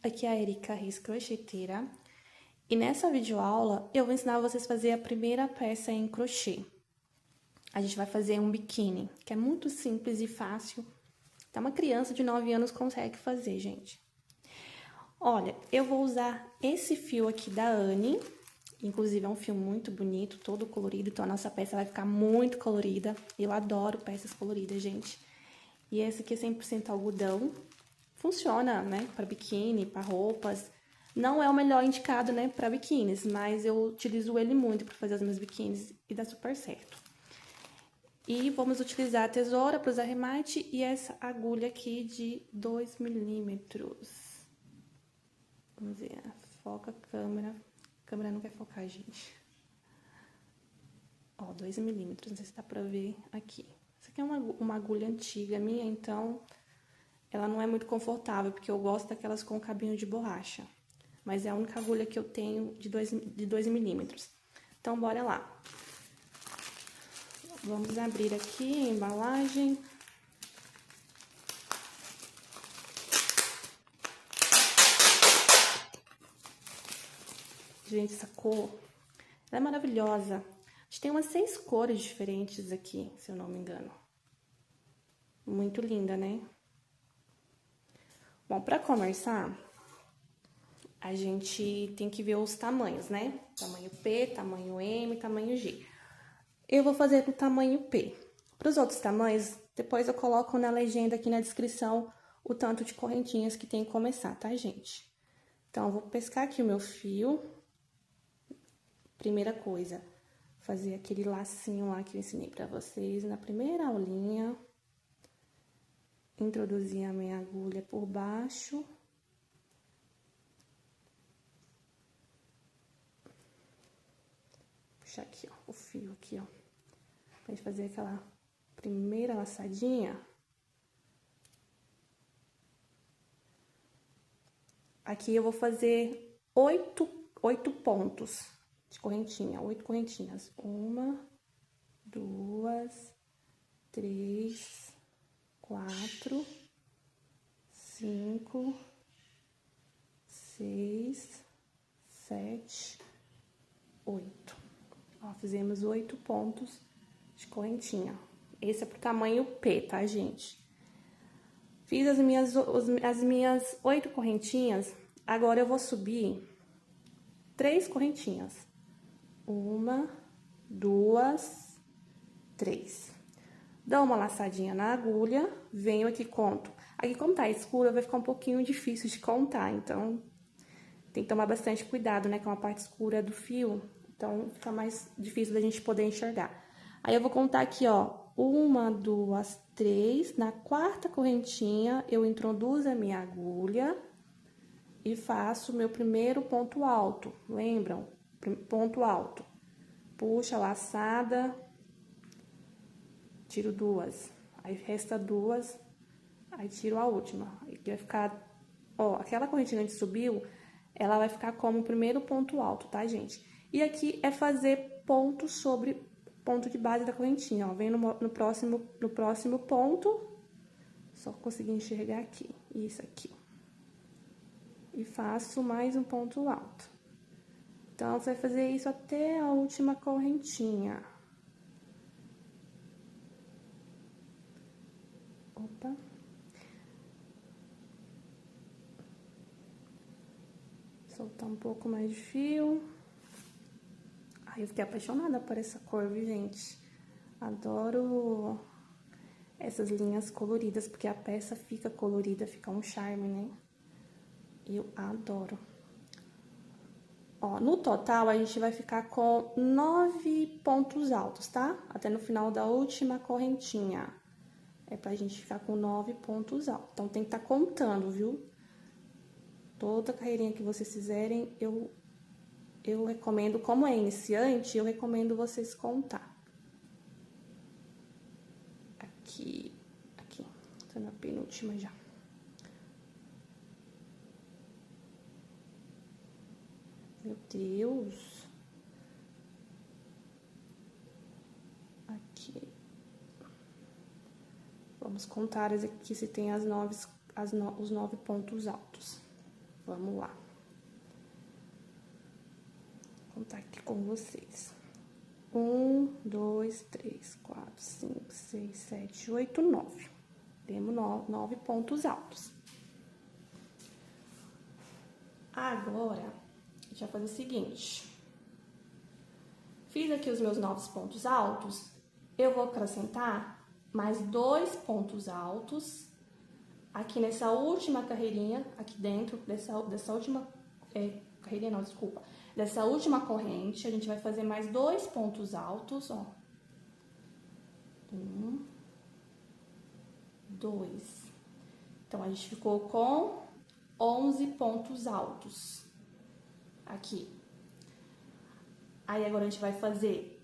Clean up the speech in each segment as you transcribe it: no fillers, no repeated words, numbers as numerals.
aqui é a Erika Reis Crocheteira e nessa videoaula eu vou ensinar vocês a fazer a primeira peça em crochê. A gente vai fazer um biquíni, que é muito simples e fácil, até uma criança de 9 anos consegue fazer, gente. Olha, eu vou usar esse fio aqui da Anne, inclusive é um fio muito bonito, todo colorido, então a nossa peça vai ficar muito colorida. Eu adoro peças coloridas, gente. E esse aqui é 100% algodão. Funciona, né, para biquíni, para roupas. Não é o melhor indicado, né, para biquínis, mas eu utilizo ele muito para fazer os meus biquínis e dá super certo. E vamos utilizar a tesoura para os arremate e essa agulha aqui de 2 milímetros. Vamos ver, foca a câmera. A câmera não quer focar, gente. Ó, 2 milímetros, não sei se dá pra ver aqui. Essa aqui é uma agulha antiga minha, então ela não é muito confortável, porque eu gosto daquelas com cabinho de borracha. Mas é a única agulha que eu tenho de 2 milímetros. Então, bora lá. Vamos abrir aqui a embalagem. Gente, essa cor, ela é maravilhosa. A gente tem umas 6 cores diferentes aqui, se eu não me engano. Muito linda, né? Bom, pra começar, a gente tem que ver os tamanhos, né? Tamanho P, tamanho M, tamanho G. Eu vou fazer no tamanho P. Para os outros tamanhos, depois eu coloco na legenda aqui na descrição o tanto de correntinhas que tem que começar, tá, gente? Então, eu vou pescar aqui o meu fio. Primeira coisa, fazer aquele lacinho lá que eu ensinei pra vocês na primeira aulinha. Introduzir a minha agulha por baixo. Puxar aqui, ó, o fio aqui, ó. Pra gente fazer aquela primeira laçadinha. Aqui eu vou fazer 8 pontos de correntinha, 8 correntinhas. 1, 2, 3, 4, 5, 6, 7, 8. Ó, fizemos 8 pontos de correntinha. Esse é pro tamanho P, tá, gente? Fiz as minhas 8 correntinhas. Agora eu vou subir 3 correntinhas. 1, 2, 3. Dou uma laçadinha na agulha, venho aqui, conto. Aqui, como tá escuro, vai ficar um pouquinho difícil de contar, então tem que tomar bastante cuidado, né, com a parte escura do fio, então fica mais difícil da gente poder enxergar. Aí, eu vou contar aqui, ó, 1, 2, 3, na 4ª correntinha, eu introduzo a minha agulha e faço o meu primeiro ponto alto, lembram? Ponto alto. Puxa a laçada, tiro 2, aí resta 2, aí tiro a última. Aí vai ficar, ó, aquela correntinha que subiu, ela vai ficar como o primeiro ponto alto, tá, gente? E aqui é fazer ponto sobre ponto de base da correntinha, ó. Vem no próximo ponto, só consegui enxergar aqui, isso aqui. E faço mais um ponto alto. Então, você vai fazer isso até a última correntinha. Opa. Soltar um pouco mais de fio. Ai, eu fiquei apaixonada por essa cor, viu, gente? Adoro essas linhas coloridas, porque a peça fica colorida, fica um charme, né? Eu adoro. Ó, no total, a gente vai ficar com 9 pontos altos, tá? Até no final da última correntinha. É pra gente ficar com 9 pontos altos. Então, tem que estar contando, viu? Toda carreirinha que vocês fizerem, eu recomendo, como é iniciante, eu recomendo vocês contar. Aqui, tô na penúltima já. Meu Deus. Aqui. Vamos contar aqui se tem os 9 pontos altos. Vamos lá. Vou contar aqui com vocês. 1, 2, 3, 4, 5, 6, 7, 8, 9. Temos 9 pontos altos. Agora, a gente vai fazer o seguinte. Fiz aqui os meus 9 pontos altos. Eu vou acrescentar mais 2 pontos altos aqui nessa última carreirinha, aqui dentro dessa última carreirinha, não, desculpa. Dessa última corrente, a gente vai fazer mais 2 pontos altos, ó. 1, 2. Então, a gente ficou com 11 pontos altos aqui. Aí, agora, a gente vai fazer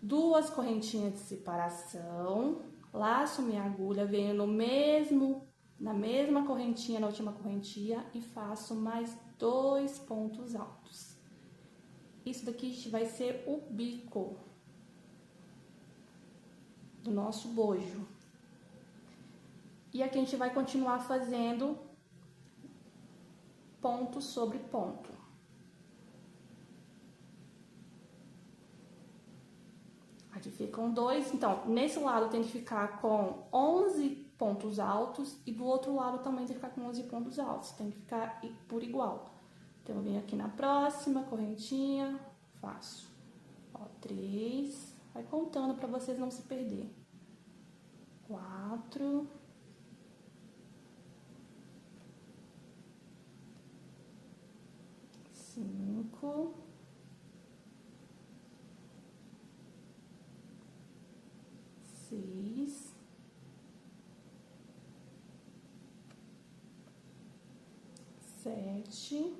2 correntinhas de separação, laço minha agulha, venho na mesma correntinha, na última correntinha, e faço mais 2 pontos altos. Isso daqui vai ser o bico do nosso bojo. E aqui a gente vai continuar fazendo ponto sobre ponto. Aqui ficam 2, então, nesse lado tem que ficar com 11 pontos altos e do outro lado também tem que ficar com 11 pontos altos, tem que ficar por igual. Então, eu venho aqui na próxima correntinha, faço, ó, 3, vai contando para vocês não se perder. 4, 5, 6, 7,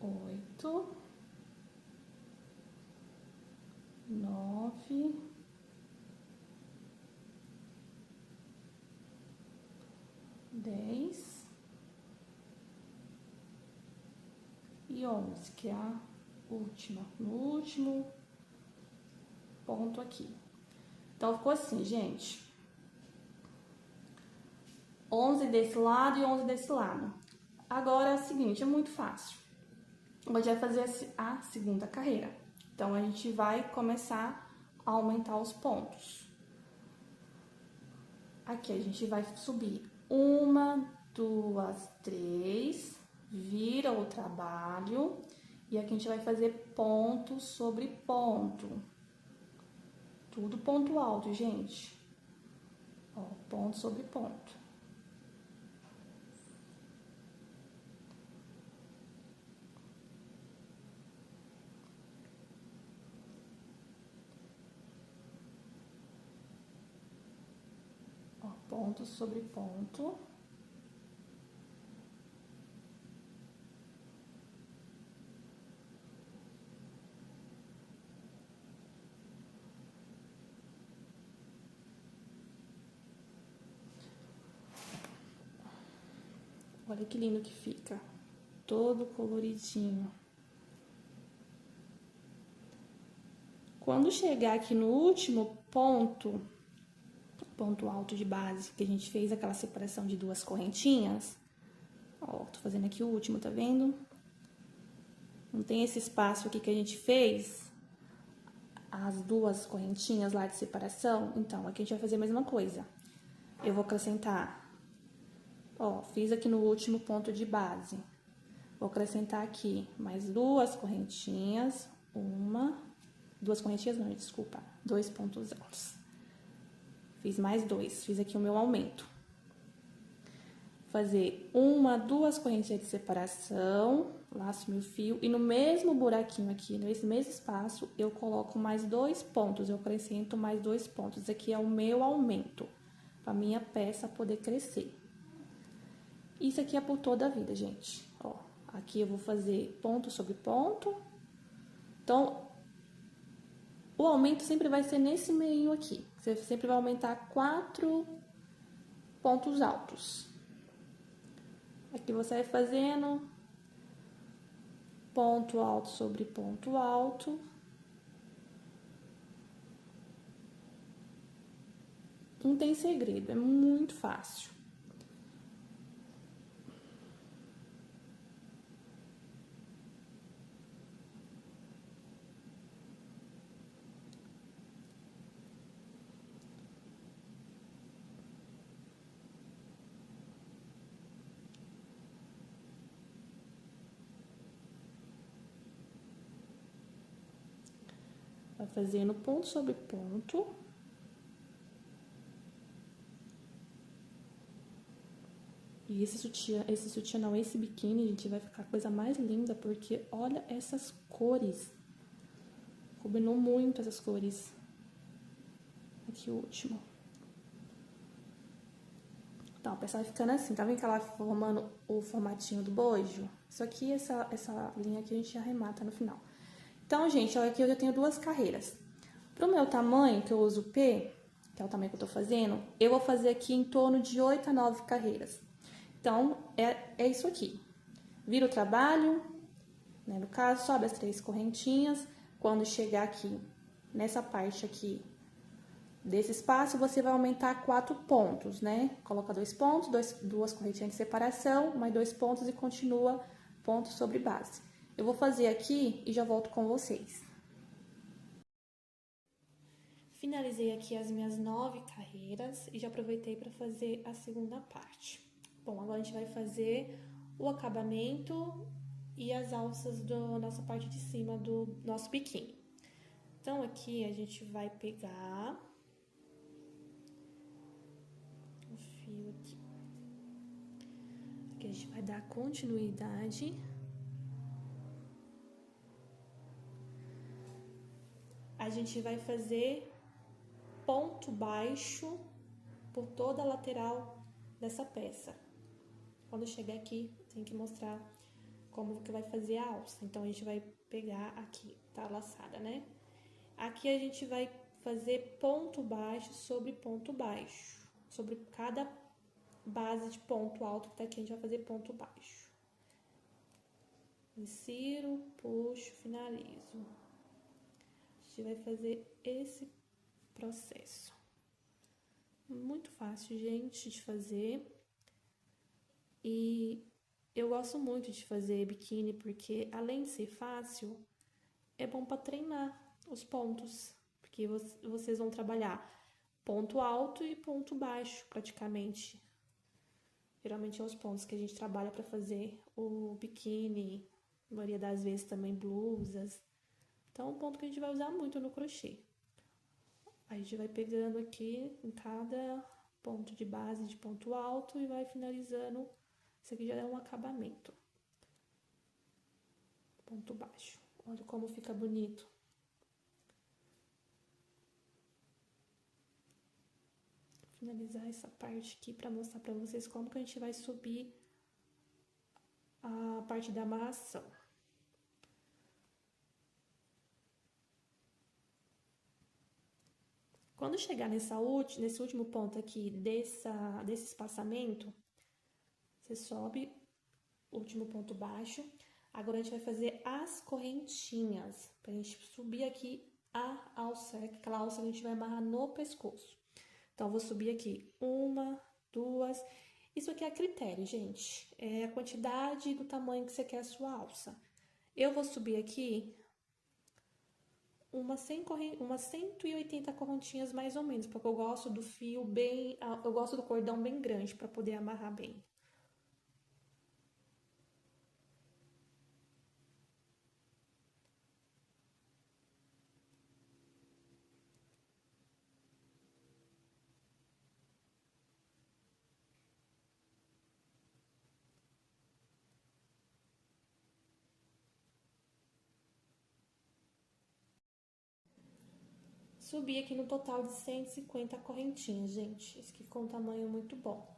8, 9, 10 e 11, que é a última, no último ponto aqui. Então, ficou assim, gente. 11 desse lado e 11 desse lado. Agora é o seguinte, é muito fácil. Hoje vai fazer a segunda carreira. Então, a gente vai começar a aumentar os pontos. Aqui, a gente vai subir 1, 2, 3, vira o trabalho. E aqui a gente vai fazer ponto sobre ponto. Tudo ponto alto, gente. Ó, ponto sobre ponto. Ó, ponto sobre ponto. Olha que lindo que fica, todo coloridinho. Quando chegar aqui no último ponto, ponto alto de base, que a gente fez aquela separação de 2 correntinhas, ó, tô fazendo aqui o último, tá vendo? Não tem esse espaço aqui que a gente fez, as 2 correntinhas lá de separação? Então, aqui a gente vai fazer a mesma coisa. Eu vou acrescentar... Ó, fiz aqui no último ponto de base. Vou acrescentar aqui mais 2 correntinhas. 2 correntinhas não, desculpa. 2 pontos altos. Fiz mais 2. Fiz aqui o meu aumento. Fazer 1, 2 correntinhas de separação. Laço meu fio. E no mesmo buraquinho aqui, nesse mesmo espaço, eu coloco mais 2 pontos. Eu acrescento mais 2 pontos. Aqui é o meu aumento. Pra minha peça poder crescer. Isso aqui é por toda a vida, gente. Ó, aqui eu vou fazer ponto sobre ponto. Então, o aumento sempre vai ser nesse meio aqui. Você sempre vai aumentar 4 pontos altos. Aqui você vai fazendo ponto alto sobre ponto alto. não tem segredo, é muito fácil. Vai fazendo ponto sobre ponto. E esse biquíni, gente, vai ficar a coisa mais linda, porque olha essas cores. Combinou muito essas cores. Aqui o último. Então, o pessoal vai ficando assim, tá vendo que ela vai formando o formatinho do bojo? Isso aqui, essa linha aqui a gente arremata no final. Então, gente, olha aqui eu já tenho 2 carreiras. Pro meu tamanho, que eu uso o P, que é o tamanho que eu tô fazendo, eu vou fazer aqui em torno de 8 a 9 carreiras. Então, é isso aqui. Vira o trabalho, né? No caso, sobe as 3 correntinhas. Quando chegar aqui, nessa parte aqui desse espaço, você vai aumentar 4 pontos, né? Coloca 2 pontos, 2 correntinhas de separação, mais 2 pontos e continua ponto sobre base. Eu vou fazer aqui e já volto com vocês. Finalizei aqui as minhas 9 carreiras e já aproveitei para fazer a segunda parte. Bom, agora a gente vai fazer o acabamento e as alças da nossa parte de cima do nosso biquíni. Então, aqui a gente vai pegar o fio aqui. Aqui a gente vai dar continuidade. A gente vai fazer ponto baixo por toda a lateral dessa peça. Quando chegar aqui, tem que mostrar como que vai fazer a alça. Então, a gente vai pegar aqui, tá laçada, né? Aqui a gente vai fazer ponto baixo sobre ponto baixo. Sobre cada base de ponto alto que tá aqui, a gente vai fazer ponto baixo. Insiro, puxo, finalizo. A gente vai fazer esse processo. Muito fácil, gente, de fazer. E eu gosto muito de fazer biquíni porque, além de ser fácil, é bom para treinar os pontos. Porque vocês vão trabalhar ponto alto e ponto baixo, praticamente. Geralmente é os pontos que a gente trabalha para fazer o biquíni, a maioria das vezes também blusas. Então, é um ponto que a gente vai usar muito no crochê. A gente vai pegando aqui em cada ponto de base de ponto alto e vai finalizando. Isso aqui já é um acabamento. Ponto baixo. Olha como fica bonito. Vou finalizar essa parte aqui para mostrar para vocês como que a gente vai subir a parte da amarração. Quando chegar nesse último ponto aqui desse espaçamento, você sobe o último ponto baixo. Agora, a gente vai fazer as correntinhas, pra gente subir aqui a alça, aquela alça que a gente vai amarrar no pescoço. Então, eu vou subir aqui 1, 2... Isso aqui é a critério, gente. É a quantidade do tamanho que você quer a sua alça. Eu vou subir aqui umas 180 correntinhas mais ou menos, porque eu gosto do fio bem... Eu gosto do cordão bem grande para poder amarrar bem. Subi aqui no total de 150 correntinhas, gente. Esse aqui ficou um tamanho muito bom.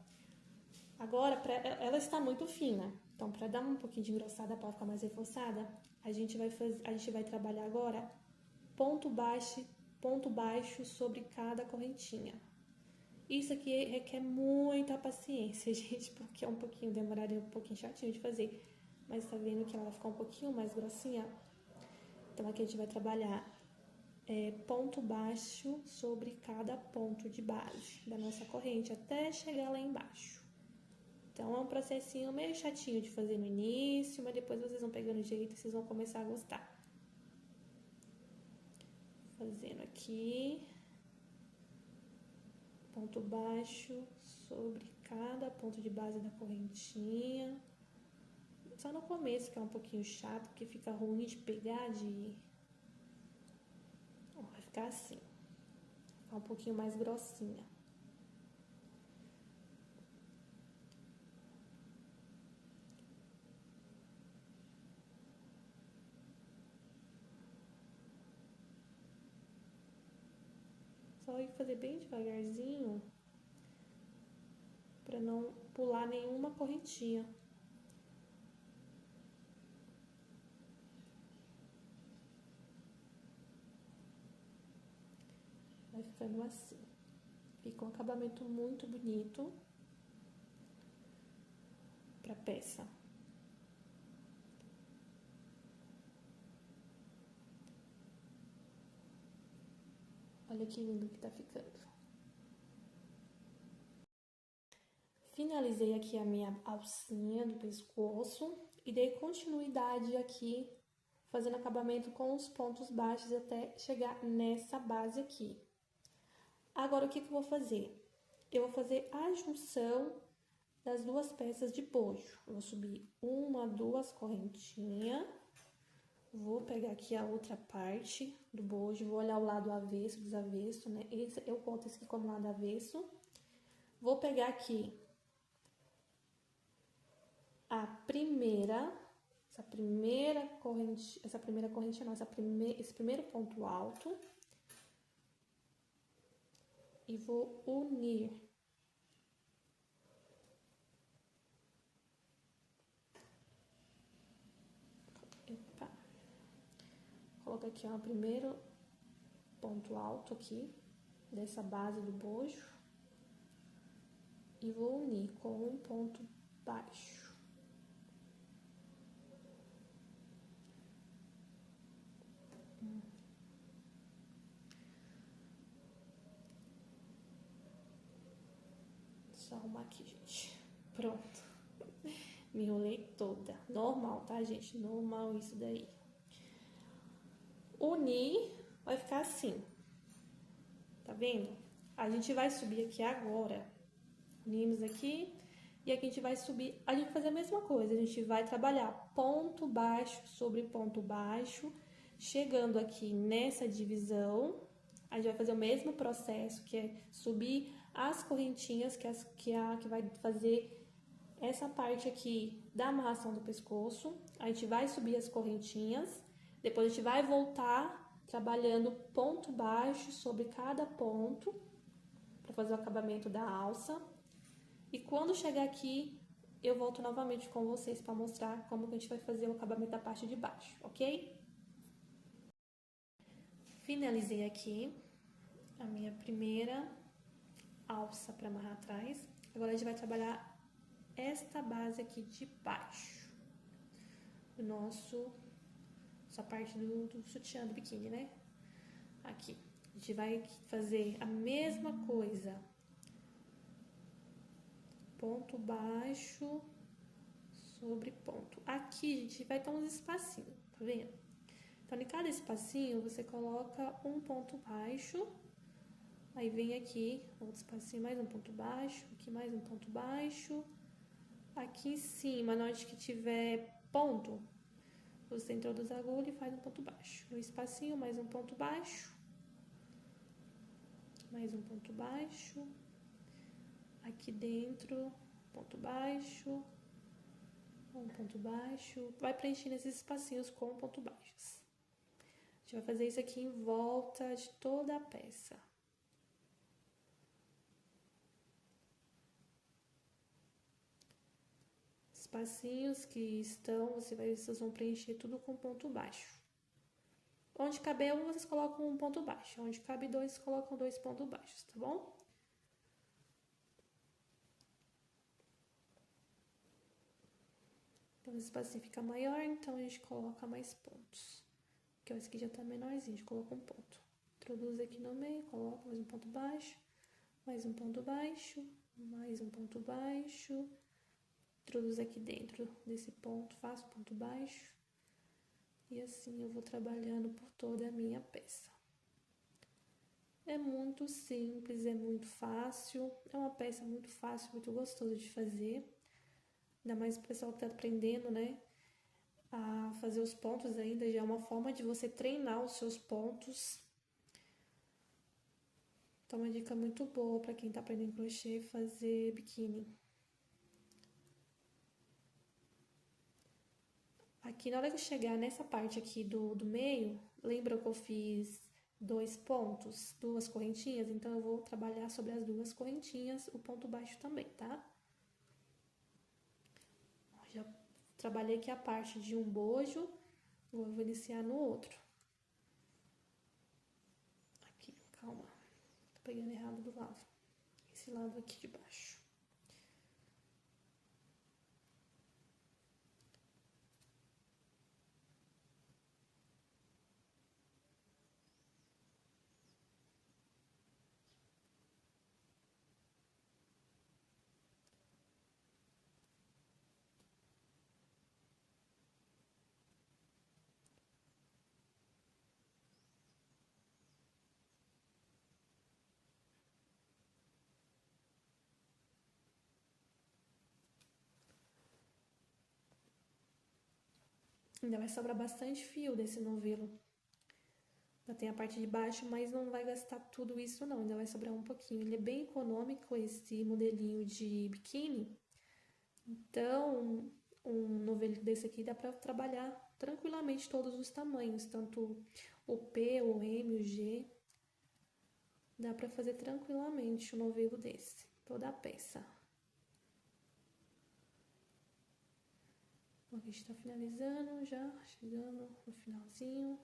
Agora, ela está muito fina. Então, para dar um pouquinho de engrossada, para ficar mais reforçada, a gente vai trabalhar agora ponto baixo sobre cada correntinha. Isso aqui requer muita paciência, gente, porque é demoraria um pouquinho chatinho de fazer. Mas tá vendo que ela vai ficar um pouquinho mais grossinha? Então, aqui a gente vai trabalhar ponto baixo sobre cada ponto de base da nossa corrente, até chegar lá embaixo. Então, é um processinho meio chatinho de fazer no início, mas depois vocês vão pegando jeito e vocês vão começar a gostar. Fazendo aqui, ponto baixo sobre cada ponto de base da correntinha. Só no começo que é um pouquinho chato, porque fica ruim de pegar, vai ficar assim, vai ficar um pouquinho mais grossinha. Só ir fazer bem devagarzinho, para não pular nenhuma correntinha. Vai ficando assim. Fica um acabamento muito bonito pra peça. Olha que lindo que tá ficando. Finalizei aqui a minha alcinha do pescoço e dei continuidade aqui, fazendo acabamento com os pontos baixos até chegar nessa base aqui. Agora, o que eu vou fazer? Eu vou fazer a junção das duas peças de bojo. Eu vou subir uma, duas correntinhas. Vou pegar aqui a outra parte do bojo, vou olhar o lado avesso, desavesso, né? Eu conto esse aqui como lado avesso. Vou pegar aqui a primeira, essa primeira corrente não, esse primeiro ponto alto. E vou unir. Epa. Coloca aqui, ó, o primeiro ponto alto aqui, dessa base do bojo. E vou unir com um ponto baixo. Deixa eu arrumar aqui, gente. Pronto. Me enrolei toda. Normal, tá, gente? Normal isso daí. Unir vai ficar assim. Tá vendo? A gente vai subir aqui agora. Unimos aqui. E aqui a gente vai subir. A gente vai fazer a mesma coisa. A gente vai trabalhar ponto baixo sobre ponto baixo. Chegando aqui nessa divisão. A gente vai fazer o mesmo processo, que é subir as correntinhas, que vai fazer essa parte aqui da amarração do pescoço. A gente vai subir as correntinhas, depois a gente vai voltar trabalhando ponto baixo sobre cada ponto, para fazer o acabamento da alça. E quando chegar aqui, eu volto novamente com vocês para mostrar como que a gente vai fazer o acabamento da parte de baixo, ok? Finalizei aqui a minha primeira alça para amarrar atrás. Agora a gente vai trabalhar esta base aqui de baixo, essa parte do sutiã, do biquíni, né? Aqui, a gente vai fazer a mesma coisa, ponto baixo sobre ponto. Aqui, a gente vai ter uns espacinhos, tá vendo? Então, em cada espacinho, você coloca um ponto baixo, aí vem aqui, outro espacinho, mais um ponto baixo, aqui mais um ponto baixo. Aqui em cima, na hora que tiver ponto, você introduz a agulha e faz um ponto baixo. No espacinho, mais um ponto baixo. Mais um ponto baixo. Aqui dentro, ponto baixo. Um ponto baixo. Vai preenchendo esses espacinhos com ponto baixos. A gente vai fazer isso aqui em volta de toda a peça. Espacinhos que vocês vão preencher tudo com ponto baixo. Onde caber um, vocês colocam um ponto baixo. Onde cabe dois, vocês colocam dois pontos baixos, tá bom? Então, esse espacinho fica maior, então a gente coloca mais pontos. Porque esse aqui já tá menorzinho, a gente coloca um ponto. Introduz aqui no meio, coloca mais um ponto baixo, mais um ponto baixo, mais um ponto baixo. Introduz aqui dentro desse ponto, faço ponto baixo. E assim eu vou trabalhando por toda a minha peça. É muito simples, é muito fácil. É uma peça muito fácil, muito gostosa de fazer. Ainda mais o pessoal que tá aprendendo, né? A fazer os pontos ainda, já é uma forma de você treinar os seus pontos. Então, uma dica muito boa para quem tá aprendendo crochê fazer biquíni. Aqui, na hora que eu chegar nessa parte aqui do meio, lembra que eu fiz 2 pontos, 2 correntinhas? Então, eu vou trabalhar sobre as 2 correntinhas, o ponto baixo também, tá? Já trabalhei aqui a parte de um bojo, agora eu vou iniciar no outro. Aqui, calma, tô pegando errado do lado. Esse lado aqui de baixo. Ainda vai sobrar bastante fio desse novelo. Ainda tem a parte de baixo, mas não vai gastar tudo isso não, ainda vai sobrar um pouquinho. Ele é bem econômico, esse modelinho de biquíni. Então, um novelo desse aqui dá pra trabalhar tranquilamente todos os tamanhos, tanto o P, o M, o G. Dá pra fazer tranquilamente um novelo desse, toda a peça. Aqui a gente tá finalizando já, chegando no finalzinho.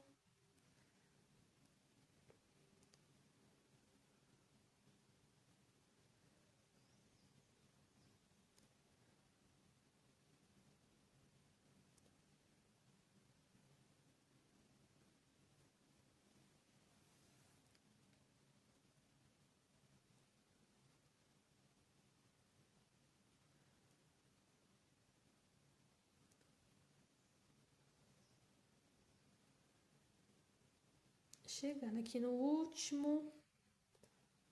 Chegando aqui no último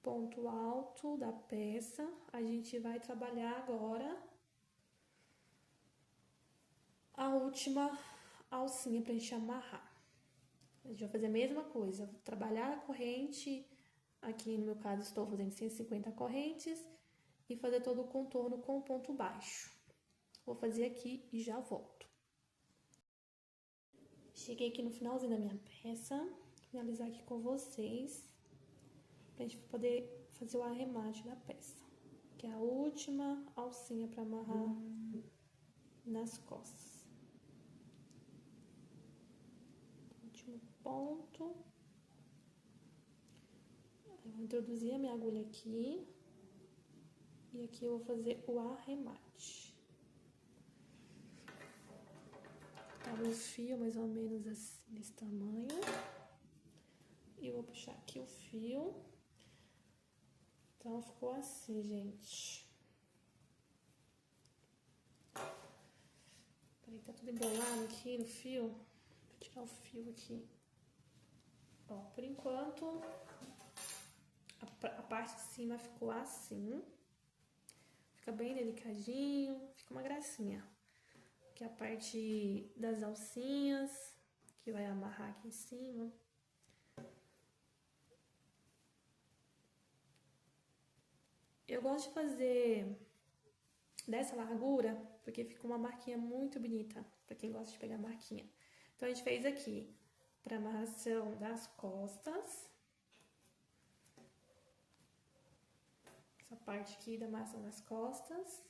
ponto alto da peça, a gente vai trabalhar agora a última alcinha pra gente amarrar. A gente vai fazer a mesma coisa, vou trabalhar a corrente, aqui no meu caso estou fazendo 150 correntes, e fazer todo o contorno com o ponto baixo. Vou fazer aqui e já volto. Cheguei aqui no finalzinho da minha peça, finalizar aqui com vocês, pra gente poder fazer o arremate da peça, que é a última alcinha para amarrar nas costas. Último ponto. Eu vou introduzir a minha agulha aqui, e aqui eu vou fazer o arremate. Tá meu fio mais ou menos assim, desse tamanho. E eu vou puxar aqui o fio. Então, ficou assim, gente. Peraí, tá tudo embolado aqui no fio. Vou tirar o fio aqui. Ó, por enquanto, a parte de cima ficou assim. Fica bem delicadinho, fica uma gracinha. Aqui a parte das alcinhas, que vai amarrar aqui em cima. Eu gosto de fazer dessa largura, porque fica uma marquinha muito bonita, pra quem gosta de pegar marquinha. Então, a gente fez aqui pra amarração das costas. Essa parte aqui da amarração das costas.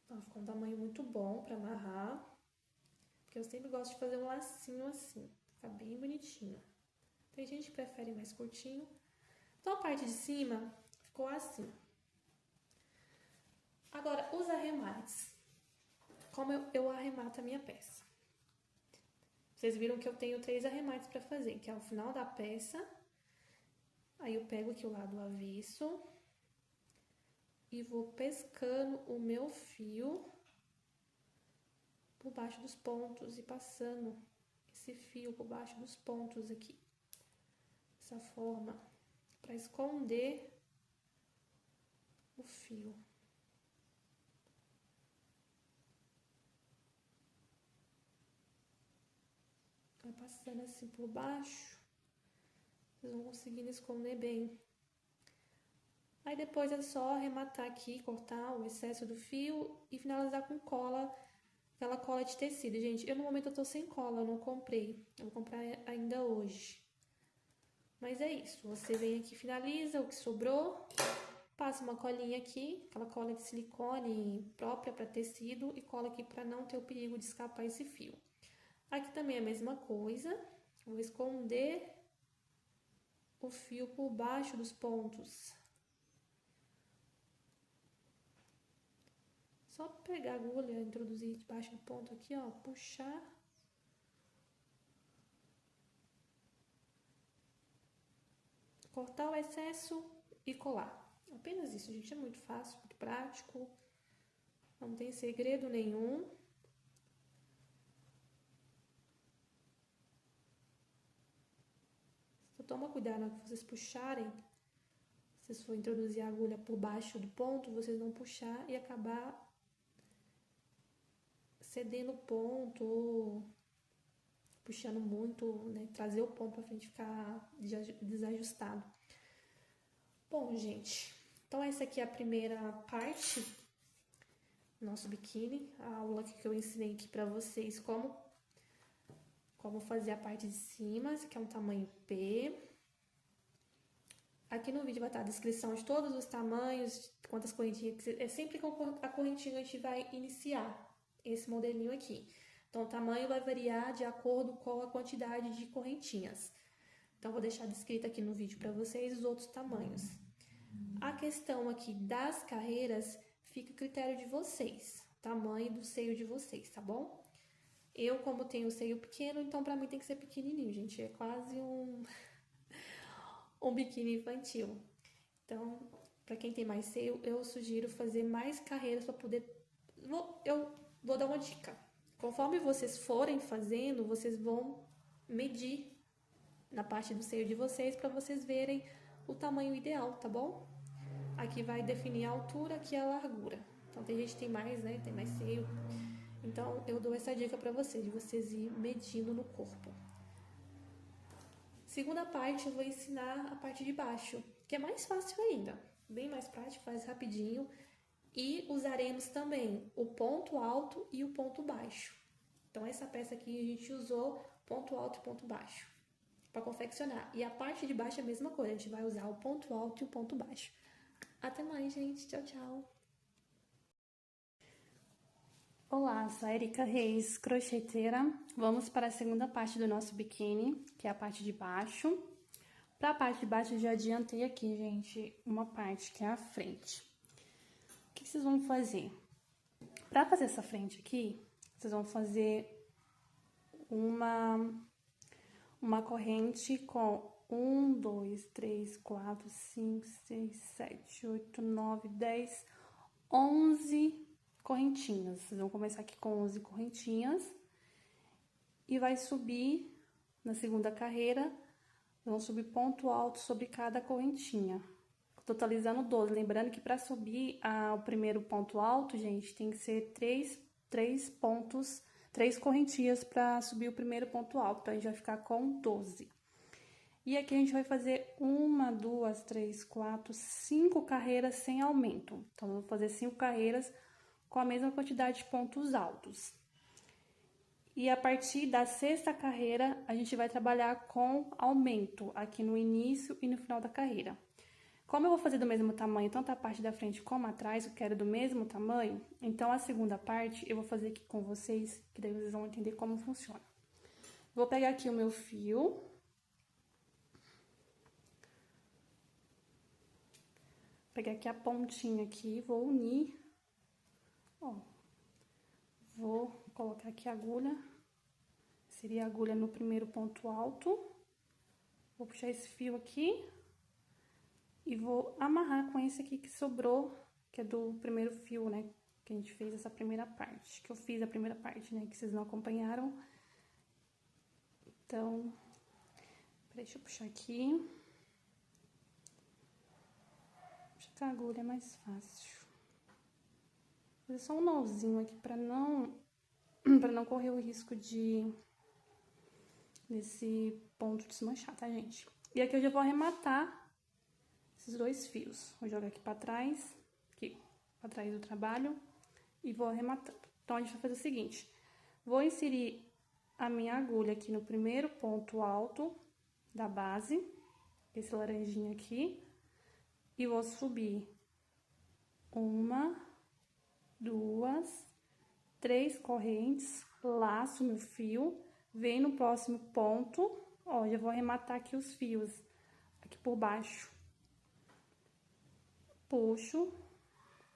Então, ficou um tamanho muito bom pra amarrar. Porque eu sempre gosto de fazer um lacinho assim, fica bem bonitinho. Tem gente que prefere mais curtinho. Então, a parte de cima ficou assim. Agora, os arremates. Como eu arremato a minha peça? Vocês viram que eu tenho 3 arremates pra fazer, que é o final da peça. Aí eu pego aqui o lado avesso e vou pescando o meu fio por baixo dos pontos e passando esse fio por baixo dos pontos aqui. Dessa forma, pra esconder o fio. Vai passando assim por baixo, vocês vão conseguindo esconder bem. Aí depois é só arrematar aqui, cortar o excesso do fio e finalizar com cola, aquela cola de tecido. Gente, eu no momento eu tô sem cola, eu não comprei. Eu vou comprar ainda hoje. Mas é isso, você vem aqui, finaliza o que sobrou, passa uma colinha aqui, aquela cola de silicone própria para tecido e cola aqui para não ter o perigo de escapar esse fio. Aqui também é a mesma coisa, vou esconder o fio por baixo dos pontos. Só pegar a agulha, introduzir debaixo do ponto aqui, ó, puxar. Cortar o excesso e colar. Apenas isso, gente, é muito fácil, muito prático. Não tem segredo nenhum. Só toma cuidado na hora que vocês puxarem. Se vocês for introduzir a agulha por baixo do ponto, vocês não puxar e acabar cedendo o ponto ou puxando muito, né? Trazer o ponto pra frente ficar desajustado. Bom, gente, então essa aqui é a primeira parte do nosso biquíni, a aula que eu ensinei aqui pra vocês como fazer a parte de cima, esse aqui é um tamanho P. Aqui no vídeo vai estar a descrição de todos os tamanhos, quantas correntinhas, é sempre com a correntinha a gente vai iniciar esse modelinho aqui. Então, o tamanho vai variar de acordo com a quantidade de correntinhas. Então, vou deixar descrito aqui no vídeo para vocês os outros tamanhos. A questão aqui das carreiras fica a critério de vocês, tamanho do seio de vocês, tá bom? Eu, como tenho o seio pequeno, então pra mim tem que ser pequenininho, gente. É quase um biquíni infantil. Então, pra quem tem mais seio, eu sugiro fazer mais carreiras para poder... Eu vou dar uma dica. Conforme vocês forem fazendo, vocês vão medir na parte do seio de vocês para vocês verem o tamanho ideal, tá bom? Aqui vai definir a altura, aqui a largura. Então, tem gente que tem mais, né? Tem mais seio. Então, eu dou essa dica pra vocês, de vocês ir medindo no corpo. Segunda parte, eu vou ensinar a parte de baixo, que é mais fácil ainda. Bem mais prático, faz rapidinho. E usaremos também o ponto alto e o ponto baixo. Então, essa peça aqui a gente usou ponto alto e ponto baixo para confeccionar. E a parte de baixo é a mesma coisa, a gente vai usar o ponto alto e o ponto baixo. Até mais, gente. Tchau, tchau. Olá, sou a Erika Reis, crocheteira. Vamos para a segunda parte do nosso biquíni, que é a parte de baixo. Para a parte de baixo, eu já adiantei aqui, gente, uma parte que é a frente. O que vocês vão fazer? Para fazer essa frente aqui, vocês vão fazer uma corrente com 1, 2, 3, 4, 5, 6, 7, 8, 9, 10, 11 correntinhas. Vocês vão começar aqui com 11 correntinhas e vai subir na segunda carreira, vão subir ponto alto sobre cada correntinha, totalizando 12. Lembrando que para subir o primeiro ponto alto, gente, tem que ser 3 correntinhas para subir o primeiro ponto alto, então a gente vai ficar com 12. E aqui a gente vai fazer 1, 2, 3, 4, 5 carreiras sem aumento. Então, eu vou fazer 5 carreiras com a mesma quantidade de pontos altos. E a partir da sexta carreira, a gente vai trabalhar com aumento aqui no início e no final da carreira. Como eu vou fazer do mesmo tamanho, tanto a parte da frente como atrás, eu quero do mesmo tamanho, então a segunda parte eu vou fazer aqui com vocês, que daí vocês vão entender como funciona. Vou pegar aqui o meu fio. Pegar aqui a pontinha aqui, vou unir, ó, vou colocar aqui a agulha, Seria a agulha no primeiro ponto alto. Vou puxar esse fio aqui e vou amarrar com esse aqui que sobrou, que é do primeiro fio, né? Que a gente fez essa primeira parte, que eu fiz a primeira parte, né? Que vocês não acompanharam. Então, deixa eu puxar aqui. Puxa com a agulha, é mais fácil. Vou fazer só um nozinho aqui pra não correr o risco desse ponto desmanchar, tá, gente? E aqui eu já vou arrematar esses dois fios. Vou jogar aqui pra trás do trabalho, e vou arrematando. Então, a gente vai fazer o seguinte: vou inserir a minha agulha aqui no primeiro ponto alto da base, esse laranjinha aqui, e vou subir 1, 2, 3 correntes, laço meu fio, vem no próximo ponto, ó, já vou arrematar aqui os fios, aqui por baixo. Puxo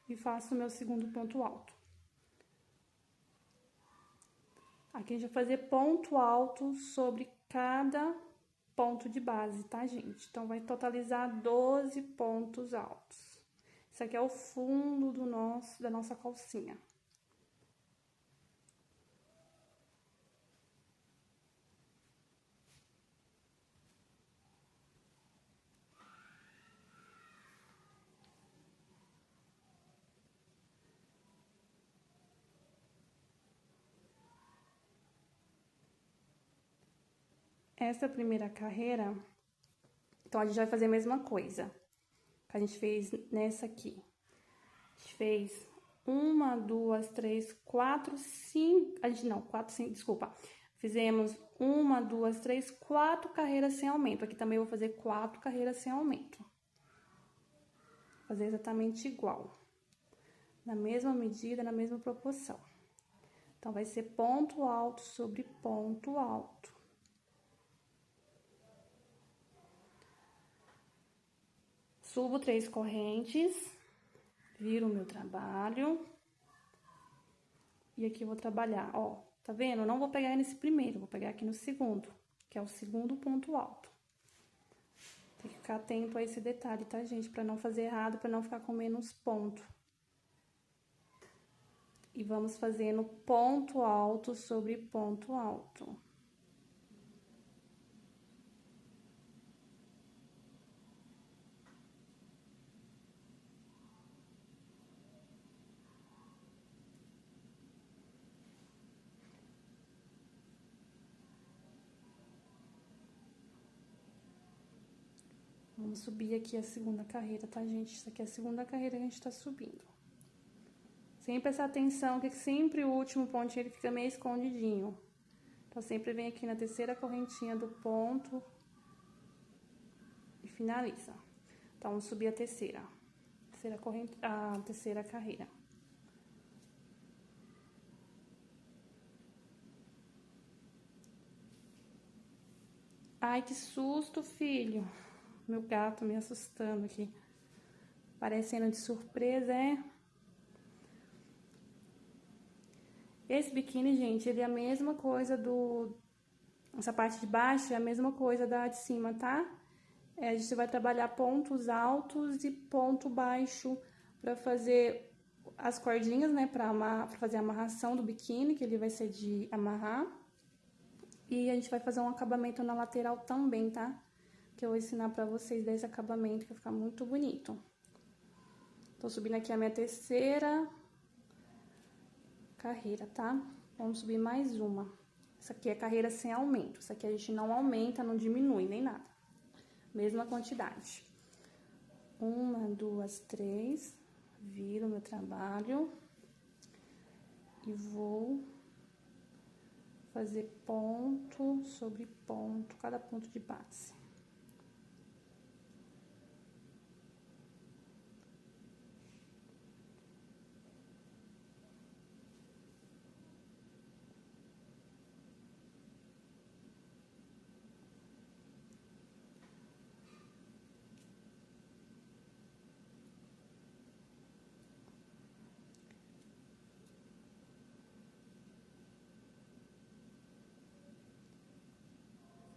e faço o meu segundo ponto alto. Aqui a gente vai fazer ponto alto sobre cada ponto de base, tá, gente? Então, vai totalizar 12 pontos altos. Isso aqui é o fundo da nossa calcinha. Essa primeira carreira, então, a gente vai fazer a mesma coisa que a gente fez nessa aqui. A gente fez 1, 2, 3, 4, 5... desculpa. Fizemos 1, 2, 3, 4 carreiras sem aumento. Aqui também eu vou fazer 4 carreiras sem aumento. Vou fazer exatamente igual. Na mesma medida, na mesma proporção. Então, vai ser ponto alto sobre ponto alto. Subo 3 correntes, viro o meu trabalho. E aqui eu vou trabalhar, ó, tá vendo? Eu não vou pegar nesse primeiro, vou pegar aqui no segundo, que é o segundo ponto alto. Tem que ficar atento a esse detalhe, tá, gente? Pra não fazer errado, pra não ficar com menos ponto. E vamos fazendo ponto alto sobre ponto alto. Vamos subir aqui a segunda carreira, tá, gente? Isso aqui é a segunda carreira que a gente tá subindo. Sempre essa atenção, que sempre o último pontinho ele fica meio escondidinho. Então, sempre vem aqui na terceira correntinha do ponto e finaliza. Então, vamos subir a terceira carreira. Ai, que susto, filho! Meu gato me assustando aqui. Parecendo de surpresa, é? Esse biquíni, gente, ele é a mesma coisa essa parte de baixo é a mesma coisa da de cima, tá? A gente vai trabalhar pontos altos e ponto baixo pra fazer as cordinhas, né? Pra fazer a amarração do biquíni, que ele vai ser de amarrar. E a gente vai fazer um acabamento na lateral também, tá? Que eu vou ensinar pra vocês desse acabamento, que vai ficar muito bonito. Tô subindo aqui a minha terceira carreira, tá? Vamos subir mais uma. Essa aqui é carreira sem aumento. Essa aqui a gente não aumenta, não diminui, nem nada. Mesma quantidade. 1, 2, 3. Viro meu trabalho. E vou fazer ponto sobre ponto, cada ponto de base.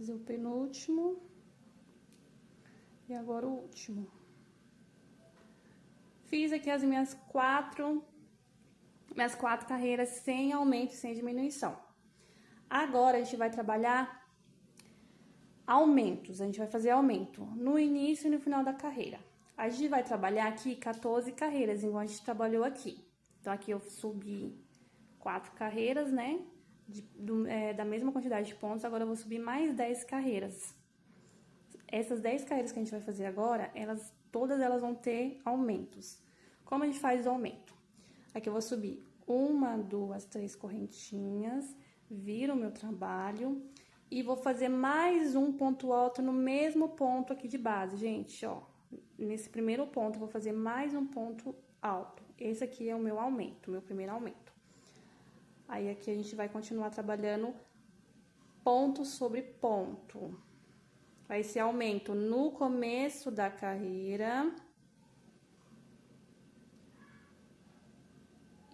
fazer o penúltimo. E agora o último. Fiz aqui as minhas quatro carreiras sem aumento e sem diminuição. Agora, a gente vai trabalhar aumentos. A gente vai fazer aumento no início e no final da carreira. A gente vai trabalhar aqui 14 carreiras, igual a gente trabalhou aqui. Então, aqui eu subi 4 carreiras, né? Da mesma quantidade de pontos, agora eu vou subir mais 10 carreiras. Essas 10 carreiras que a gente vai fazer agora, todas elas vão ter aumentos. Como a gente faz o aumento? Aqui eu vou subir 1, 2, 3 correntinhas, viro o meu trabalho e vou fazer mais um ponto alto no mesmo ponto aqui de base, gente, ó. Nesse primeiro ponto, eu vou fazer mais um ponto alto. Esse aqui é o meu aumento, meu primeiro aumento. Aí, aqui a gente vai continuar trabalhando ponto sobre ponto. Vai ser aumento no começo da carreira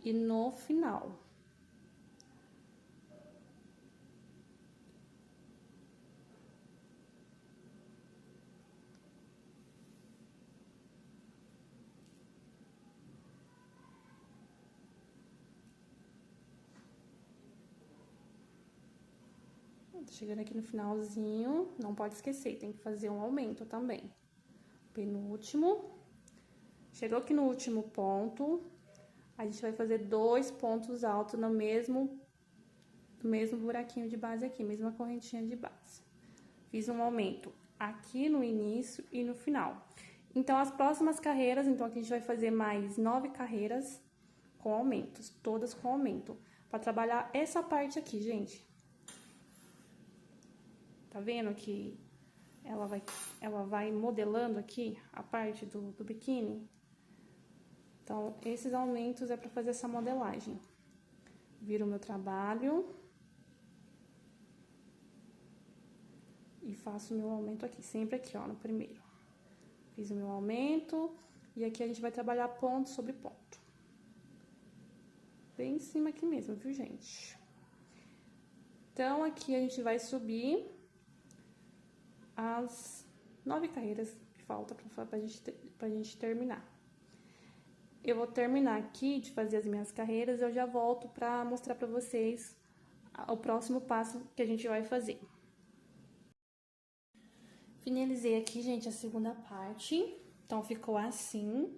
e no final. Chegando aqui no finalzinho, não pode esquecer, tem que fazer um aumento também. Penúltimo. Chegou aqui no último ponto, a gente vai fazer 2 pontos altos no mesmo buraquinho de base aqui, mesma correntinha de base. Fiz um aumento aqui no início e no final. Então, as próximas carreiras, então aqui a gente vai fazer mais 9 carreiras com aumentos, todas com aumento. Pra trabalhar essa parte aqui, gente. Tá vendo que ela vai modelando aqui a parte do biquíni? Então, esses aumentos é pra fazer essa modelagem. Viro o meu trabalho. E faço o meu aumento aqui, sempre aqui, ó, no primeiro. Fiz o meu aumento, e aqui a gente vai trabalhar ponto sobre ponto. Bem em cima aqui mesmo, viu, gente? Então, aqui a gente vai subir as 9 carreiras que faltam pra gente terminar. Eu vou terminar aqui de fazer as minhas carreiras, eu já volto pra mostrar pra vocês o próximo passo que a gente vai fazer. Finalizei aqui, gente, a segunda parte. Então, ficou assim.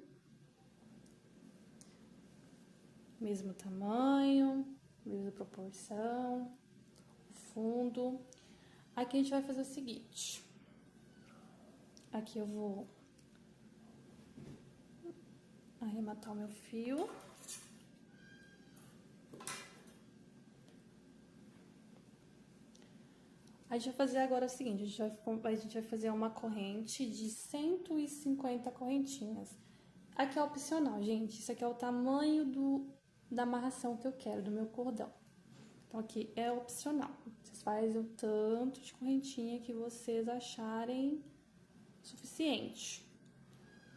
Mesmo tamanho, mesma proporção, fundo. Aqui a gente vai fazer o seguinte. Aqui eu vou arrematar o meu fio. A gente vai fazer agora o seguinte, a gente vai fazer uma corrente de 150 correntinhas. Aqui é opcional, gente, isso aqui é o tamanho da amarração que eu quero, do meu cordão. Então, aqui é opcional. Vocês fazem o tanto de correntinha que vocês acharem suficiente.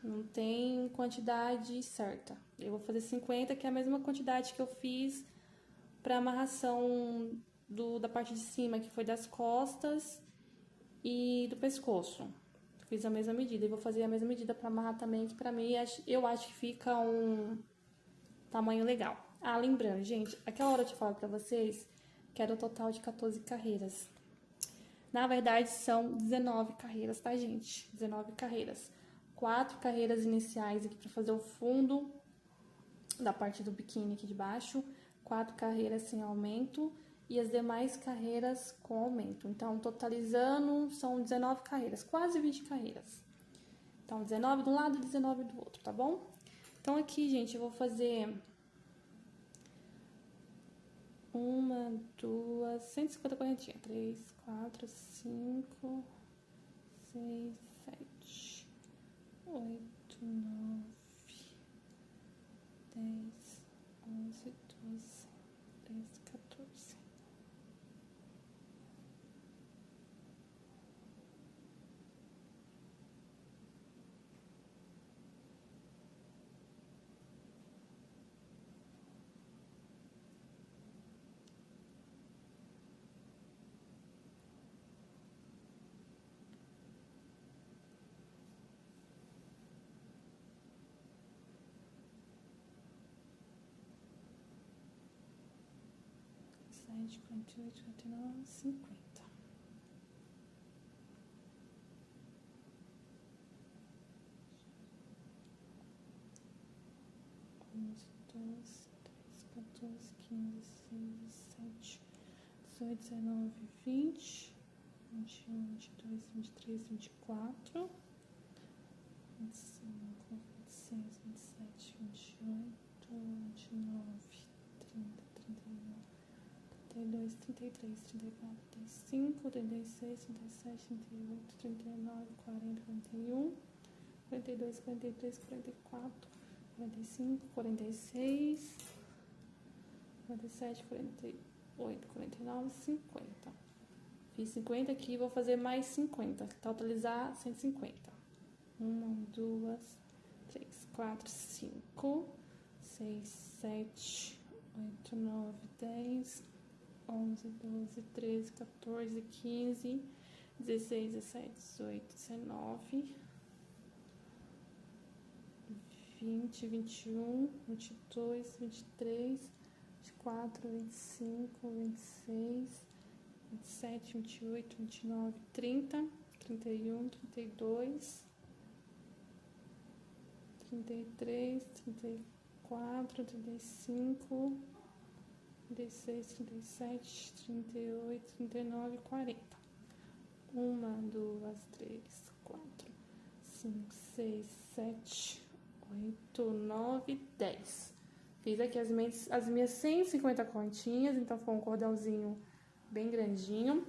Não tem quantidade certa. Eu vou fazer 50, que é a mesma quantidade que eu fiz pra amarração da parte de cima, que foi das costas e do pescoço. Fiz a mesma medida e vou fazer a mesma medida pra amarrar também, que pra mim eu acho que fica um tamanho legal. Ah, lembrando, gente, aquela hora eu te falo pra vocês que era o total de 14 carreiras. Na verdade, são 19 carreiras, tá, gente? 19 carreiras. 4 carreiras iniciais aqui pra fazer o fundo da parte do biquíni aqui de baixo. 4 carreiras sem aumento e as demais carreiras com aumento. Então, totalizando, são 19 carreiras, quase 20 carreiras. Então, 19 de um lado e 19 do outro, tá bom? Então, aqui, gente, eu vou fazer 1, 2, 150 correntinhas. 3, 4, 5, 6, 7, 8, 9, 10, 11, 12, 13, 14. 47, 48, 49, 50. Onze, 12, 13, 14, 15, 16, 17, 18, 19, 20, 21, 22, 23, 24, 25, 26, 27, 28, 29, 30, 31, 32, 33, 34, 35, 36, 37, 38, 39, 40, 41, 42, 43, 44, 45, 46, 47, 48, 49, 50. Fiz 50 aqui, vou fazer mais 50, totalizar 150. 1, 2, 3, 4, 5, 6, 7, 8, 9, 10, 11, 12, 13, 14, 15, 16, 17, 18, 19, 20, 21, 22, 23, 24, 25, 26, 27, 28, 29, 30, 31, 32, 33, 34, 35, 36, 37, 38, 39, 40. 1, 2, 3, 4, 5, 6, 7, 8, 9, 10. Fiz aqui as minhas 150 correntinhas, então ficou um cordãozinho bem grandinho.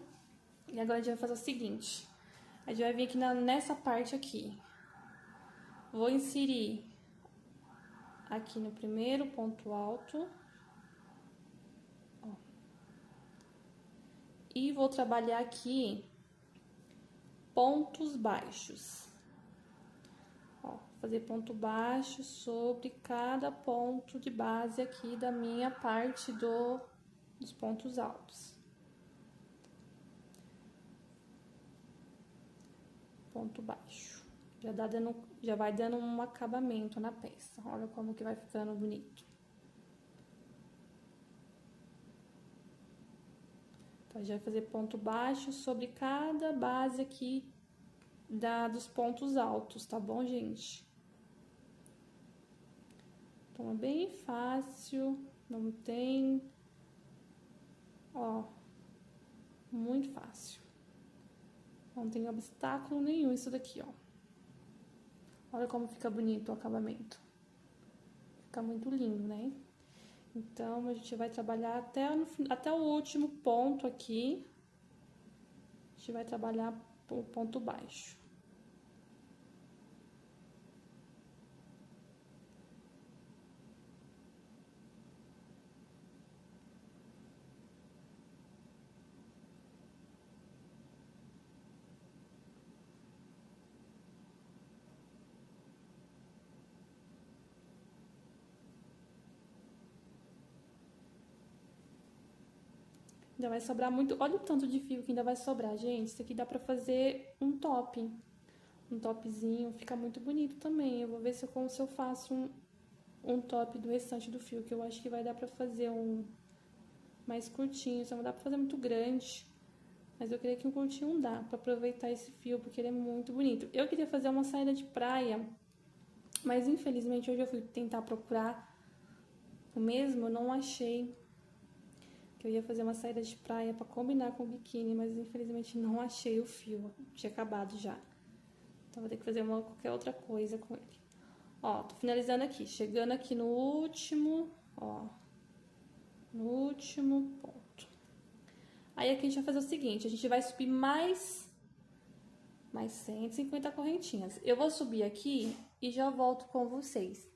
E agora a gente vai fazer o seguinte. A gente vai vir aqui nessa parte aqui. Vou inserir aqui no primeiro ponto alto. Ó. E vou trabalhar aqui pontos baixos. Ó, fazer ponto baixo sobre cada ponto de base aqui da minha parte dos pontos altos. Ponto baixo. Já vai dando um acabamento na peça. Olha como que vai ficando bonito. Então, a gente vai fazer ponto baixo sobre cada base aqui dos pontos altos, tá bom, gente? Então, é bem fácil, não tem... Ó, muito fácil. Não tem obstáculo nenhum isso daqui, ó. Olha como fica bonito o acabamento. Fica muito lindo, né? Então, a gente vai trabalhar até o último ponto aqui. A gente vai trabalhar o ponto baixo. Ainda vai sobrar muito... Olha o tanto de fio que ainda vai sobrar, gente. Isso aqui dá pra fazer um top. Um topzinho. Fica muito bonito também. Eu vou ver se eu faço um top do restante do fio. Que eu acho que vai dar pra fazer um mais curtinho. Só não dá pra fazer muito grande. Mas eu queria que um curtinho dá pra aproveitar esse fio. Porque ele é muito bonito. Eu queria fazer uma saída de praia. Mas infelizmente hoje eu fui tentar procurar o mesmo. Eu não achei. Eu ia fazer uma saída de praia pra combinar com o biquíni, mas infelizmente não achei o fio. Tinha acabado já. Então, vou ter que fazer qualquer outra coisa com ele. Ó, tô finalizando aqui. Chegando aqui no último, ó. No último ponto. Aí, aqui a gente vai fazer o seguinte. A gente vai subir mais 150 correntinhas. Eu vou subir aqui e já volto com vocês.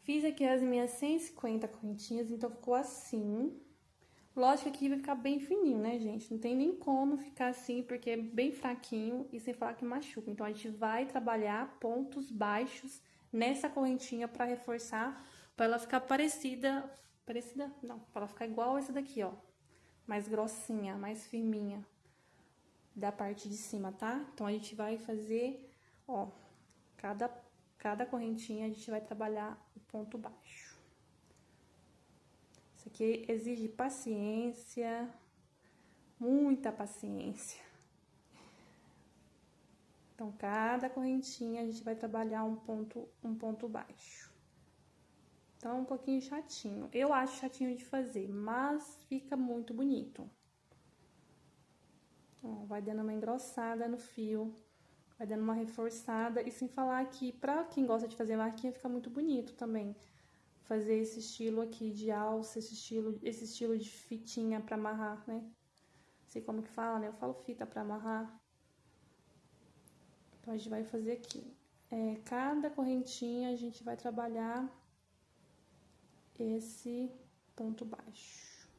Fiz aqui as minhas 150 correntinhas, então ficou assim. Lógico que aqui vai ficar bem fininho, né, gente? Não tem nem como ficar assim, porque é bem fraquinho e sem falar que machuca. Então, a gente vai trabalhar pontos baixos nessa correntinha pra reforçar, pra ela ficar parecida... Parecida? Não, pra ela ficar igual essa daqui, ó. Mais grossinha, mais firminha da parte de cima, tá? Então, a gente vai fazer, ó, cada correntinha a gente vai trabalhar o ponto baixo. Isso aqui exige paciência, muita paciência. Então, cada correntinha a gente vai trabalhar um ponto baixo. Então, é um pouquinho chatinho. Eu acho chatinho de fazer, mas fica muito bonito. Ó, vai dando uma engrossada no fio, vai dando uma reforçada. E sem falar que, pra quem gosta de fazer marquinha, fica muito bonito também. Fazer esse estilo aqui de alça, esse estilo de fitinha pra amarrar, né? Não sei como que fala, né? Eu falo fita pra amarrar. Então, a gente vai fazer aqui. Cada correntinha a gente vai trabalhar esse ponto baixo.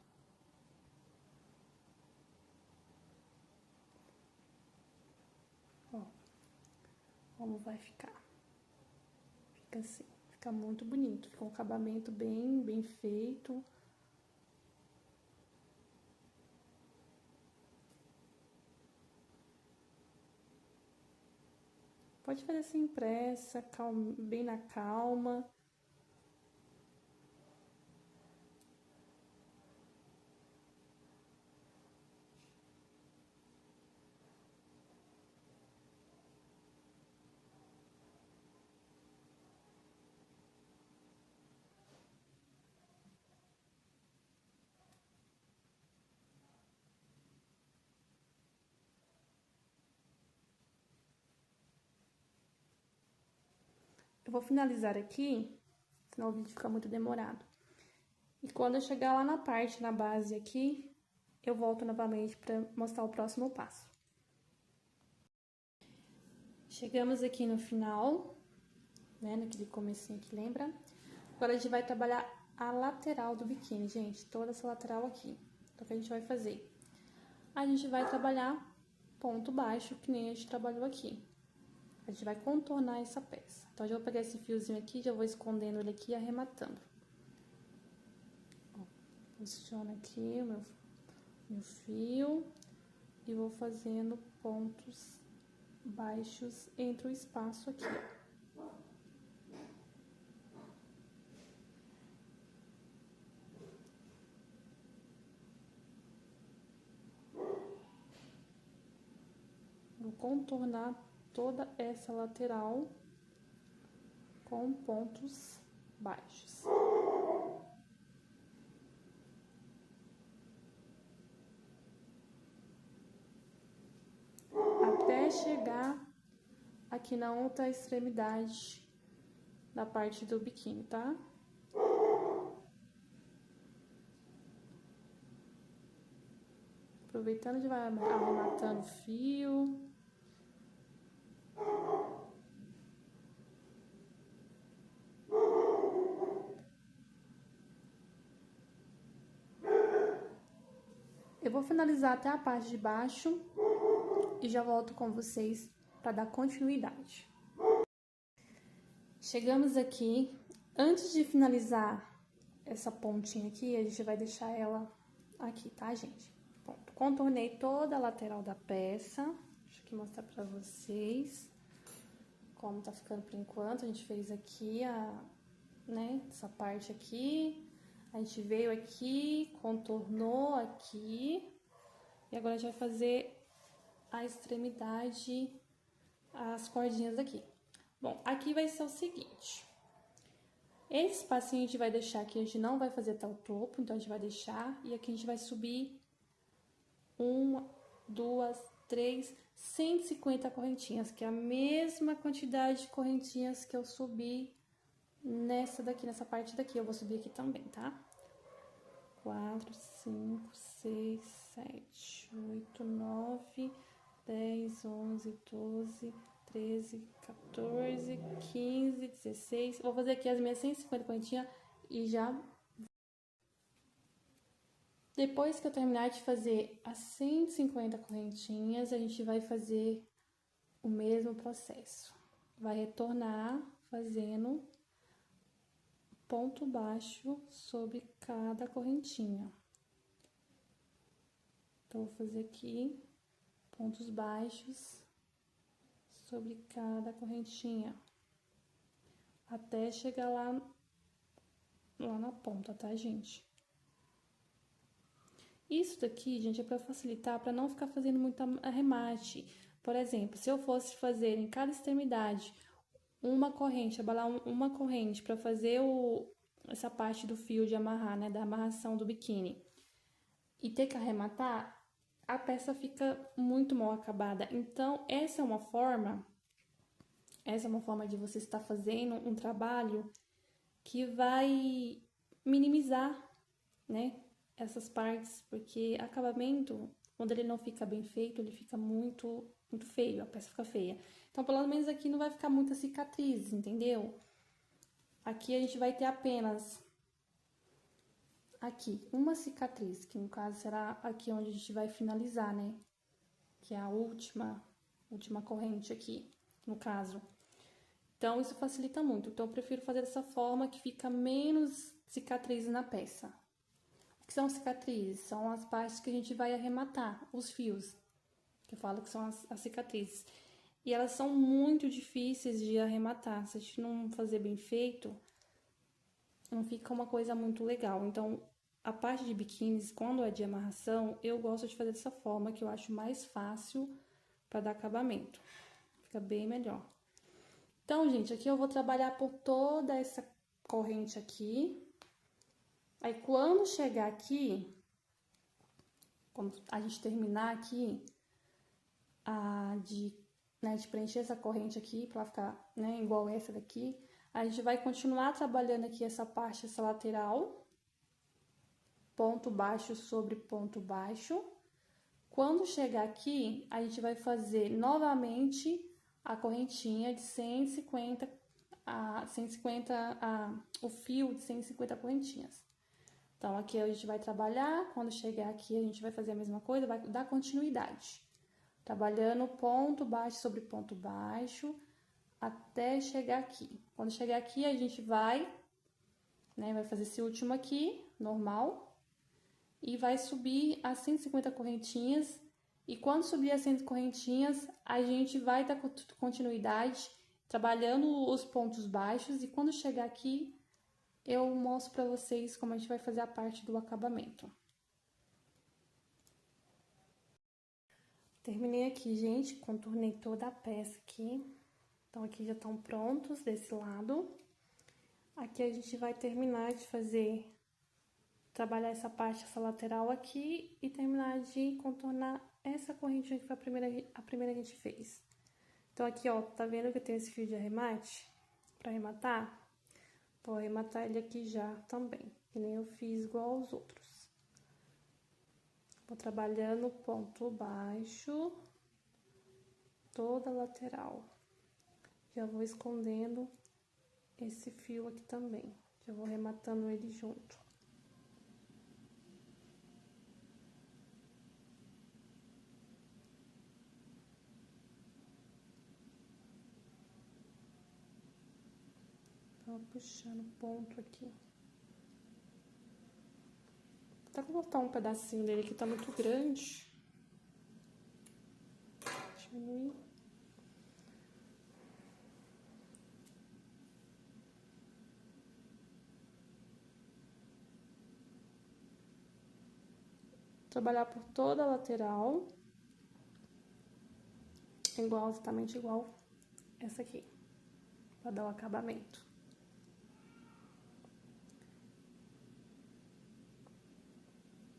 Ó, como vai ficar. Fica assim, fica muito bonito, fica um acabamento bem feito. Pode fazer sem pressa, bem na calma. Eu vou finalizar aqui, senão o vídeo fica muito demorado. E quando eu chegar lá na base aqui, eu volto novamente para mostrar o próximo passo. Chegamos aqui no final, né, naquele comecinho que lembra? Agora a gente vai trabalhar a lateral do biquíni, gente, toda essa lateral aqui. Então, o que a gente vai fazer? A gente vai trabalhar ponto baixo, que nem a gente trabalhou aqui. A gente vai contornar essa peça. Então, eu já vou pegar esse fiozinho aqui, já vou escondendo ele aqui e arrematando. Ó, posiciono aqui o meu fio e vou fazendo pontos baixos entre o espaço aqui, ó. Vou contornar toda essa lateral com pontos baixos. Até chegar aqui na outra extremidade da parte do biquíni, tá? Aproveitando, a gente vai arrematando o fio. Eu vou finalizar até a parte de baixo e já volto com vocês para dar continuidade. Chegamos aqui. Antes de finalizar essa pontinha aqui, a gente vai deixar ela aqui, tá, gente? Pronto, contornei toda a lateral da peça. Deixa eu aqui mostrar pra vocês como tá ficando por enquanto. A gente fez aqui né, essa parte aqui. A gente veio aqui, contornou aqui. E agora a gente vai fazer a extremidade, as cordinhas aqui. Bom, aqui vai ser o seguinte. Esse espacinho a gente vai deixar aqui, a gente não vai fazer até o topo, então a gente vai deixar. E aqui a gente vai subir 1, 2, 3, 150 correntinhas, que é a mesma quantidade de correntinhas que eu subi nessa parte daqui. Eu vou subir aqui também, tá? 4, 5, 6, 7, 8, 9, 10, 11, 12, 13, 14, 15, 16. Vou fazer aqui as minhas 150 correntinhas e já... Depois que eu terminar de fazer as 150 correntinhas, a gente vai fazer o mesmo processo. Vai retornar fazendo ponto baixo sobre cada correntinha. Então, vou fazer aqui pontos baixos sobre cada correntinha, até chegar lá na ponta, tá, gente? Isso daqui, gente, é para facilitar, para não ficar fazendo muito arremate. Por exemplo, se eu fosse fazer em cada extremidade uma corrente, abalar uma corrente para fazer essa parte do fio de amarrar, né, da amarração do biquíni, e ter que arrematar, a peça fica muito mal acabada. Então, essa é uma forma de você estar fazendo um trabalho que vai minimizar, né, essas partes, porque acabamento, quando ele não fica bem feito, ele fica muito feio, a peça fica feia. Então, pelo menos aqui não vai ficar muita cicatriz, entendeu? Aqui a gente vai ter apenas aqui uma cicatriz, que no caso será aqui onde a gente vai finalizar, né? Que é a última corrente aqui, no caso. Então, isso facilita muito. Então, eu prefiro fazer dessa forma que fica menos cicatrizes na peça. O que são cicatrizes? São as partes que a gente vai arrematar, os fios, que eu falo que são as cicatrizes. E elas são muito difíceis de arrematar. Se a gente não fazer bem feito, não fica uma coisa muito legal. Então, a parte de biquínis, quando é de amarração, eu gosto de fazer dessa forma, que eu acho mais fácil para dar acabamento. Fica bem melhor. Então, gente, aqui eu vou trabalhar por toda essa corrente aqui. Aí, quando chegar aqui, quando a gente terminar aqui, de preencher essa corrente aqui, pra ela ficar, né, igual essa daqui, a gente vai continuar trabalhando aqui essa parte, essa lateral, ponto baixo sobre ponto baixo. Quando chegar aqui, a gente vai fazer novamente a correntinha de 150, o fio de 150 correntinhas. Então, aqui a gente vai trabalhar, quando chegar aqui a gente vai fazer a mesma coisa, vai dar continuidade. Trabalhando ponto baixo sobre ponto baixo, até chegar aqui. Quando chegar aqui, a gente vai fazer esse último aqui, normal, e vai subir as 150 correntinhas. E quando subir as 100 correntinhas, a gente vai dar continuidade, trabalhando os pontos baixos, e quando chegar aqui, eu mostro pra vocês como a gente vai fazer a parte do acabamento. Terminei aqui, gente, contornei toda a peça aqui. Então, aqui já estão prontos desse lado. Aqui a gente vai terminar de trabalhar essa parte, essa lateral aqui, e terminar de contornar essa correntinha que foi a primeira que a gente fez. Então, aqui, ó, tá vendo que eu tenho esse fio de arremate? Pra arrematar? Vou arrematar ele aqui já também, que nem eu fiz igual aos outros. Vou trabalhando ponto baixo, toda a lateral. Já vou escondendo esse fio aqui também. Já vou arrematando ele junto. Vou puxando o ponto aqui. Vou cortar um pedacinho dele que tá muito grande. Diminuir. Trabalhar por toda a lateral. Exatamente igual essa aqui. Pra dar o acabamento.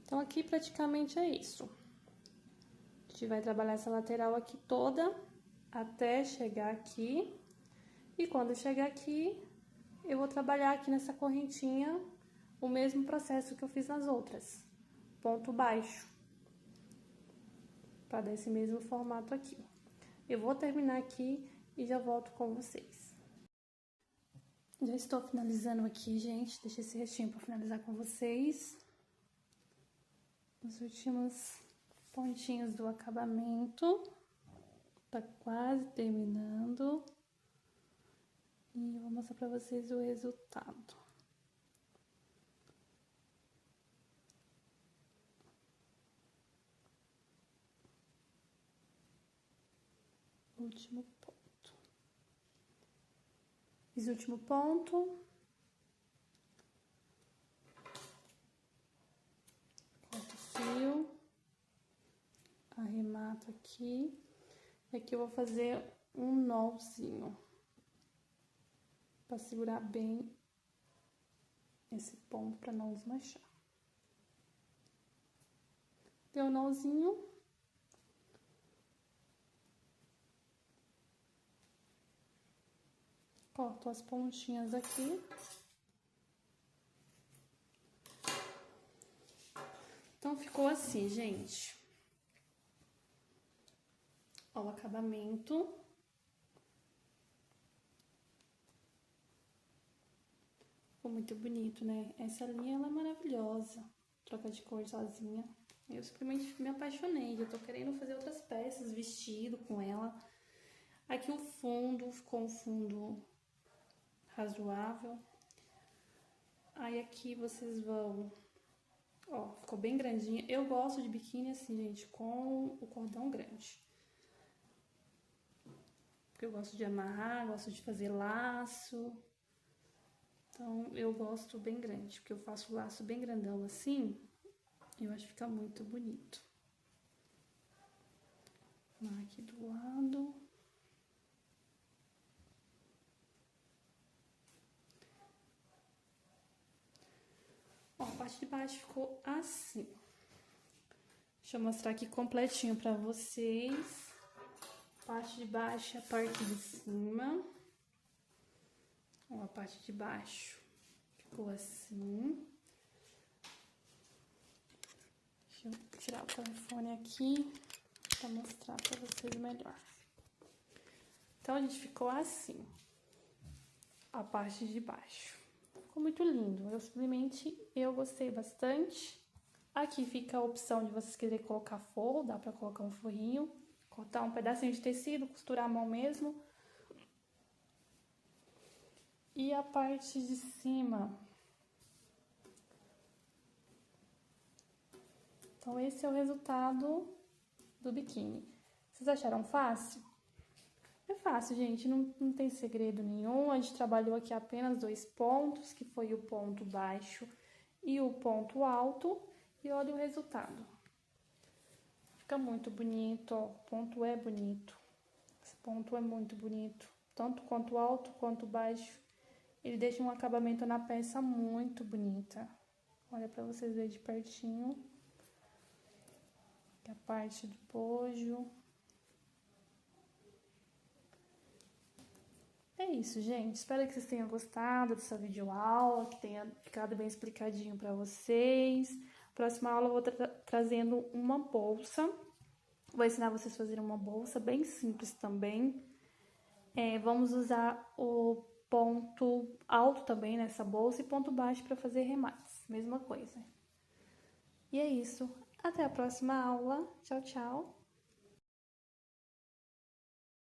Então, aqui praticamente é isso. A gente vai trabalhar essa lateral aqui toda até chegar aqui. E quando chegar aqui, eu vou trabalhar aqui nessa correntinha o mesmo processo que eu fiz nas outras. Ponto baixo. Para dar esse mesmo formato aqui. Eu vou terminar aqui e já volto com vocês. Já estou finalizando aqui, gente. Deixei esse restinho para finalizar com vocês. Os últimos pontinhos do acabamento. Tá quase terminando. E eu vou mostrar pra vocês o resultado. Último ponto. Fiz o último ponto. Corto o fio. formato aqui. E aqui eu vou fazer um nozinho. Pra segurar bem esse ponto pra não desmanchar. Deu um nozinho. Corto as pontinhas aqui. Então, ficou assim, gente. Ó, o acabamento. Ficou muito bonito, né? Essa linha, ela é maravilhosa. Troca de cor sozinha. Eu simplesmente me apaixonei. Eu tô querendo fazer outras peças, vestido com ela. Aqui o fundo, ficou um fundo razoável. Aí aqui vocês vão... Ó, ficou bem grandinha. Eu gosto de biquíni assim, gente, com o cordão grande. Porque eu gosto de amarrar, gosto de fazer laço. Então, eu gosto bem grande, porque eu faço o laço bem grandão assim. Eu acho que fica muito bonito. Aqui do lado. Ó, a parte de baixo ficou assim. Deixa eu mostrar aqui completinho pra vocês. Parte de baixo e a parte de cima. Ó, a parte de baixo ficou assim. Deixa eu tirar o telefone aqui pra mostrar pra vocês melhor. Então, a gente ficou assim. A parte de baixo. Ficou muito lindo. Eu gostei bastante. Aqui fica a opção de vocês quererem colocar forro, dá pra colocar um forrinho. Cortar um pedacinho de tecido, costurar a mão mesmo. E a parte de cima. Então, esse é o resultado do biquíni. Vocês acharam fácil? É fácil, gente, não tem segredo nenhum. A gente trabalhou aqui apenas 2 pontos, que foi o ponto baixo e o ponto alto. E olha o resultado. Fica muito bonito, ó. O ponto é bonito. Esse ponto é muito bonito. Tanto quanto alto quanto baixo. Ele deixa um acabamento na peça muito bonita. Olha pra vocês verem de pertinho. Aqui a parte do bojo. É isso, gente. Espero que vocês tenham gostado dessa videoaula, que tenha ficado bem explicadinho pra vocês. Próxima aula eu vou trazendo uma bolsa. Vou ensinar vocês a fazerem uma bolsa bem simples também. Vamos usar o ponto alto também nessa bolsa e ponto baixo para fazer remates. Mesma coisa. E é isso. Até a próxima aula. Tchau, tchau.